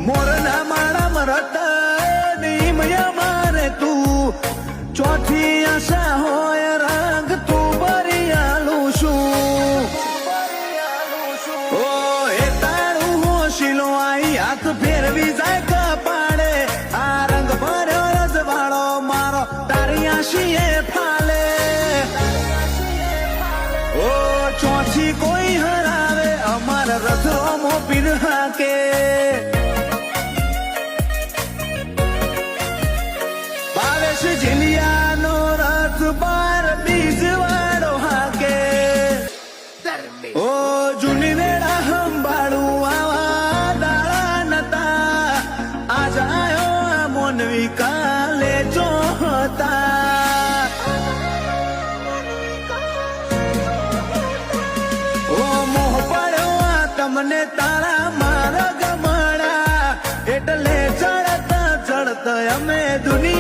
મોરના માળા મરત નિમય મારે તું ચોથી આશા હોય રંગ તું બરિયાલું શું ઓ એ તારું હોશીલો આઈ હાથ ફેરવી જાય કપાડે આ રંગ ભર્યો રજવાળો મારો તારી આશીએ ફાલે ઓ ચોથી કોઈ હરાવે અમારા રથરો મોપીન હાકે ભાવેશ જીલિયાનો રથ બાર બીજવાળો હાકે ઓ જૂની વેળા સંભાળું આવા દાળા નતા આજ આયો આ મોનવી કાલે જોતા તમને તારા મારા ગમણા એટલે ચડતા ચડતા અમે દુનિયા